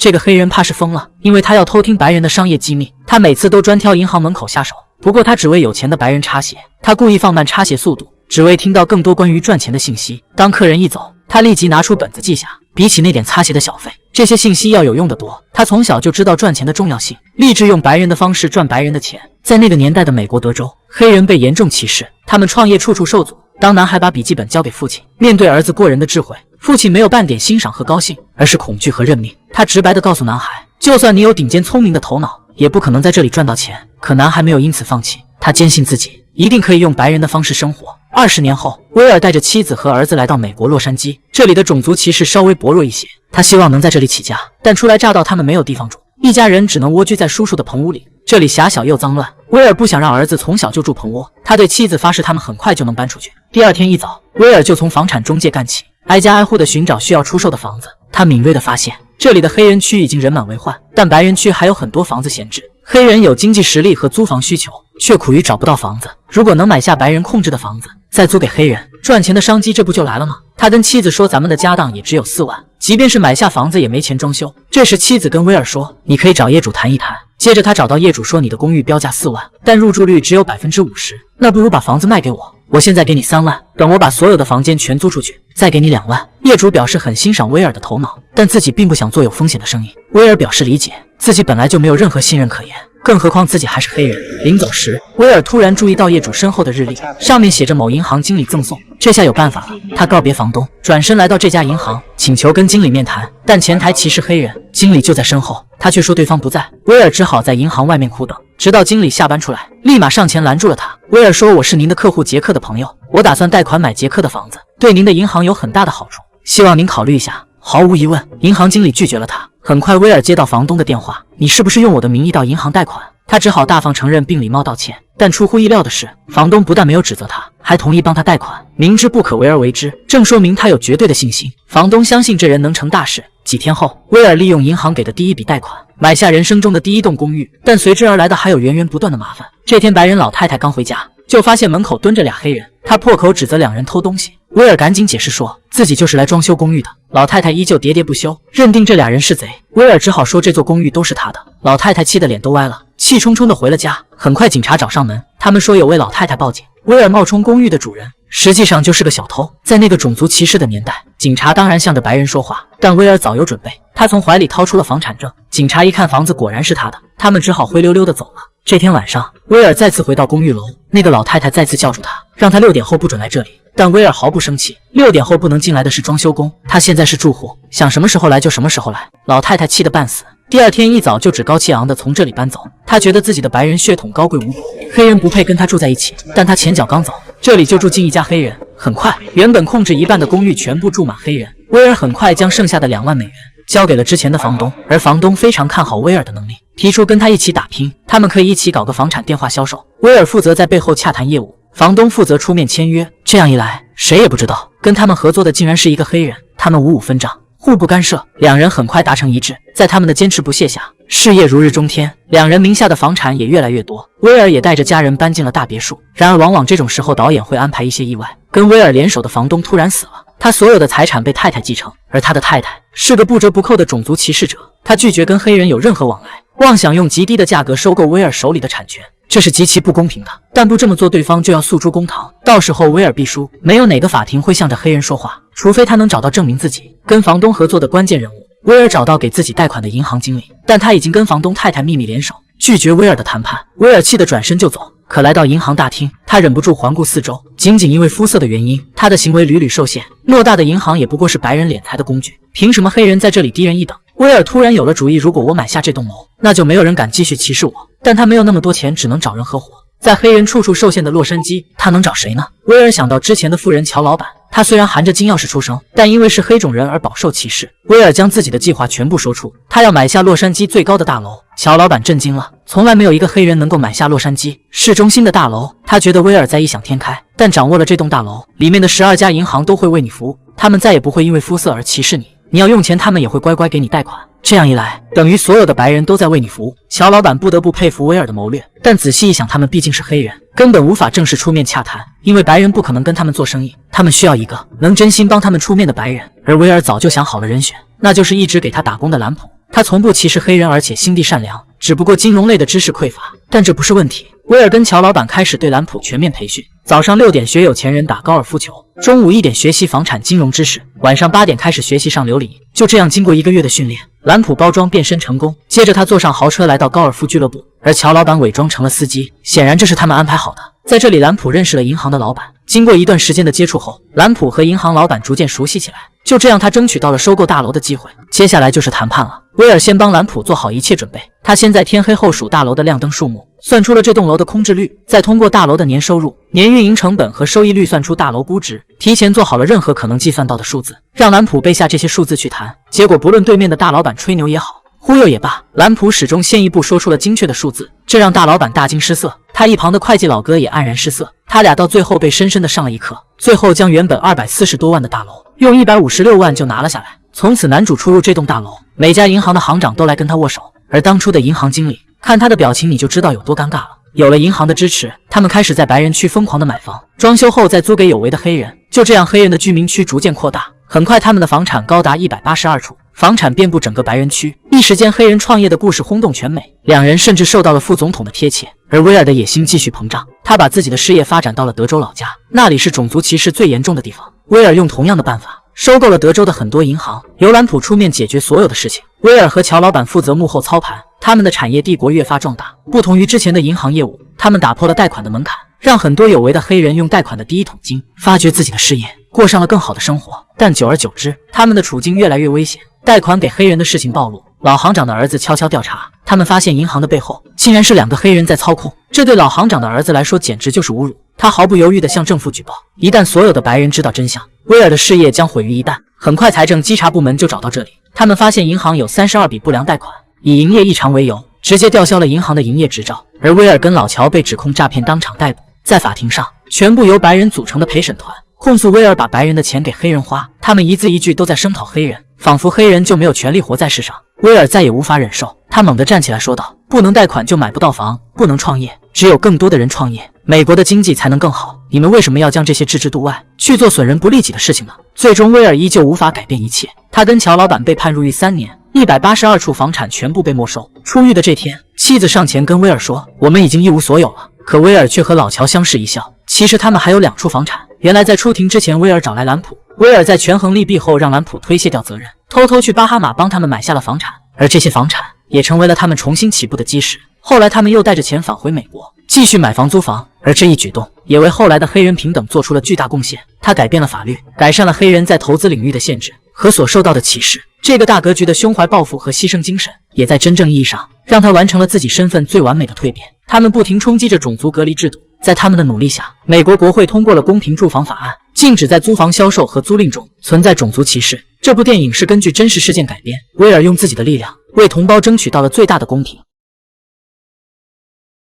这个黑人怕是疯了，因为他要偷听白人的商业机密，他每次都专挑银行门口下手。不过他只为有钱的白人插血，他故意放慢插血速度，只为听到更多关于赚钱的信息。当客人一走，他立即拿出本子记下，比起那点擦鞋的小费，这些信息要有用得多。他从小就知道赚钱的重要性，立志用白人的方式赚白人的钱。在那个年代的美国德州，黑人被严重歧视，他们创业处处受阻。当男孩把笔记本交给父亲，面对儿子过人的智慧，父亲没有半点欣赏和高兴，而是恐惧和认命。他直白地告诉男孩，就算你有顶尖聪明的头脑，也不可能在这里赚到钱。可男孩没有因此放弃，他坚信自己一定可以用白人的方式生活。20年后，威尔带着妻子和儿子来到美国洛杉矶，这里的种族歧视稍微薄弱一些，他希望能在这里起家，但初来乍到他们没有地方住，一家人只能蜗居在叔叔的棚屋里，这里狭小又脏乱。威尔不想让儿子从小就住棚窝，他对妻子发誓他们很快就能搬出去。第二天一早，威尔就从房产中介干起，挨家挨户地寻找需要出售的房子。他敏锐地发现，这里的黑人区已经人满为患，但白人区还有很多房子闲置。黑人有经济实力和租房需求，却苦于找不到房子。如果能买下白人控制的房子，再租给黑人，赚钱的商机这不就来了吗？他跟妻子说，咱们的家当也只有4万，即便是买下房子也没钱装修。这时妻子跟威尔说，你可以找业主谈一谈。接着他找到业主说，你的公寓标价4万，但入住率只有50%，那不如把房子卖给我，我现在给你3万，等我把所有的房间全租出去，再给你2万。业主表示很欣赏威尔的头脑，但自己并不想做有风险的生意。威尔表示理解，自己本来就没有任何信任可言，更何况自己还是黑人。临走时，威尔突然注意到业主身后的日历，上面写着某银行经理赠送。这下有办法了，他告别房东，转身来到这家银行，请求跟经理面谈，但前台歧视黑人，经理就在身后，他却说对方不在。威尔只好在银行外面苦等，直到经理下班出来，立马上前拦住了他。威尔说，我是您的客户杰克的朋友，我打算贷款买杰克的房子，对您的银行有很大的好处，希望您考虑一下。毫无疑问，银行经理拒绝了他。很快威尔接到房东的电话，你是不是用我的名义到银行贷款？他只好大方承认并礼貌道歉，但出乎意料的是，房东不但没有指责他，还同意帮他贷款，明知不可为而为之，正说明他有绝对的信心。房东相信这人能成大事。几天后，威尔利用银行给的第一笔贷款，买下人生中的第一栋公寓，但随之而来的还有源源不断的麻烦。这天，白人老太太刚回家，就发现门口蹲着俩黑人，她破口指责两人偷东西。威尔赶紧解释说自己就是来装修公寓的，老太太依旧喋喋不休，认定这俩人是贼。威尔只好说这座公寓都是他的。老太太气得脸都歪了，气冲冲地回了家。很快警察找上门，他们说有位老太太报警，威尔冒充公寓的主人，实际上就是个小偷。在那个种族歧视的年代，警察当然向着白人说话，但威尔早有准备，他从怀里掏出了房产证。警察一看房子果然是他的，他们只好灰溜溜地走了。这天晚上，威尔再次回到公寓楼，那个老太太再次叫住他，让他6点后不准来这里。但威尔毫不生气，6点后不能进来的是装修工，他现在是住户，想什么时候来就什么时候来。老太太气得半死，第二天一早就趾高气昂地从这里搬走。他觉得自己的白人血统高贵无比，黑人不配跟他住在一起。但他前脚刚走，这里就住进一家黑人。很快，原本控制一半的公寓全部住满黑人。威尔很快将剩下的2万美元交给了之前的房东，而房东非常看好威尔的能力，提出跟他一起打拼，他们可以一起搞个房产电话销售。威尔负责在背后洽谈业务，房东负责出面签约。这样一来，谁也不知道跟他们合作的竟然是一个黑人。他们五五分账，互不干涉，两人很快达成一致。在他们的坚持不懈下，事业如日中天，两人名下的房产也越来越多。威尔也带着家人搬进了大别墅。然而往往这种时候，导演会安排一些意外。跟威尔联手的房东突然死了，他所有的财产被太太继承，而他的太太是个不折不扣的种族歧视者，他拒绝跟黑人有任何往来，妄想用极低的价格收购威尔手里的产权，这是极其不公平的。但不这么做，对方就要诉诸公堂，到时候威尔必输。没有哪个法庭会向着黑人说话，除非他能找到证明自己跟房东合作的关键人物。威尔找到给自己贷款的银行经理，但他已经跟房东太太秘密联手，拒绝威尔的谈判。威尔气得转身就走，可来到银行大厅，他忍不住环顾四周，仅仅因为肤色的原因，他的行为屡屡受限。偌大的银行也不过是白人敛财的工具，凭什么黑人在这里低人一等？威尔突然有了主意，如果我买下这栋楼，那就没有人敢继续歧视我。但他没有那么多钱，只能找人合伙。在黑人处处受限的洛杉矶，他能找谁呢？威尔想到之前的富人乔老板，他虽然含着金钥匙出生，但因为是黑种人而饱受歧视。威尔将自己的计划全部说出，他要买下洛杉矶最高的大楼。乔老板震惊了，从来没有一个黑人能够买下洛杉矶市中心的大楼。他觉得威尔在异想天开，但掌握了这栋大楼，里面的12家银行都会为你服务，他们再也不会因为肤色而歧视你。你要用钱，他们也会乖乖给你贷款。这样一来，等于所有的白人都在为你服务。乔老板不得不佩服威尔的谋略，但仔细一想，他们毕竟是黑人，根本无法正式出面洽谈，因为白人不可能跟他们做生意。他们需要一个能真心帮他们出面的白人，而威尔早就想好了人选，那就是一直给他打工的兰普。他从不歧视黑人，而且心地善良，只不过金融类的知识匮乏。但这不是问题。威尔跟乔老板开始对兰普全面培训，早上6点学有钱人打高尔夫球，中午1点学习房产金融知识，晚上8点开始学习上流礼仪。就这样，经过1个月的训练，兰普包装变身成功。接着他坐上豪车来到高尔夫俱乐部，而乔老板伪装成了司机，显然这是他们安排好的。在这里，兰普认识了银行的老板。经过一段时间的接触后，兰普和银行老板逐渐熟悉起来。就这样，他争取到了收购大楼的机会。接下来就是谈判了。威尔先帮兰普做好一切准备，他先在天黑后数大楼的亮灯数目，算出了这栋楼的空置率，再通过大楼的年收入、年运营成本和收益率算出大楼估值，提前做好了任何可能计算到的数字，让兰普背下这些数字去谈。结果不论对面的大老板吹牛也好，忽悠也罢，兰普始终先一步说出了精确的数字，这让大老板大惊失色，他一旁的会计老哥也黯然失色。他俩到最后被深深的上了一课，最后将原本240多万的大楼用156万就拿了下来。从此男主出入这栋大楼，每家银行的行长都来跟他握手，而当初的银行经理看他的表情你就知道有多尴尬了。有了银行的支持，他们开始在白人区疯狂的买房，装修后再租给有为的黑人。就这样，黑人的居民区逐渐扩大，很快他们的房产高达182处，房产遍布整个白人区。一时间，黑人创业的故事轰动全美，两人甚至受到了副总统的贴切。而威尔的野心继续膨胀，他把自己的事业发展到了德州老家，那里是种族歧视最严重的地方。威尔用同样的办法收购了德州的很多银行，由兰普出面解决所有的事情。威尔和乔老板负责幕后操盘，他们的产业帝国越发壮大。不同于之前的银行业务，他们打破了贷款的门槛，让很多有为的黑人用贷款的第一桶金发掘自己的事业，过上了更好的生活。但久而久之，他们的处境越来越危险。贷款给黑人的事情暴露，老行长的儿子悄悄调查，他们发现银行的背后竟然是2个黑人在操控。这对老行长的儿子来说简直就是侮辱，他毫不犹豫地向政府举报。一旦所有的白人知道真相，威尔的事业将毁于一旦。很快，财政稽查部门就找到这里，他们发现银行有32笔不良贷款，以营业异常为由，直接吊销了银行的营业执照。而威尔跟老乔被指控诈骗，当场逮捕。在法庭上，全部由白人组成的陪审团控诉威尔把白人的钱给黑人花，他们一字一句都在声讨黑人，仿佛黑人就没有权利活在世上。威尔再也无法忍受，他猛地站起来说道：“不能贷款就买不到房，不能创业，只有更多的人创业，美国的经济才能更好。你们为什么要将这些置之度外，去做损人不利己的事情呢？”最终，威尔依旧无法改变一切，他跟乔老板被判入狱3年，182处房产全部被没收。出狱的这天，妻子上前跟威尔说：“我们已经一无所有了。”可威尔却和老乔相视一笑，其实他们还有2处房产。原来在出庭之前，威尔找来兰普，威尔在权衡利弊后让兰普推卸掉责任，偷偷去巴哈马帮他们买下了房产，而这些房产也成为了他们重新起步的基石。后来他们又带着钱返回美国，继续买房租房，而这一举动也为后来的黑人平等做出了巨大贡献。他改变了法律，改善了黑人在投资领域的限制和所受到的歧视。这个大格局的胸怀抱负和牺牲精神，也在真正意义上让他完成了自己身份最完美的蜕变。他们不停冲击着种族隔离制度，在他们的努力下，美国国会通过了公平住房法案，禁止在租房销售和租赁中存在种族歧视。这部电影是根据真实事件改编，威尔用自己的力量为同胞争取到了最大的公平。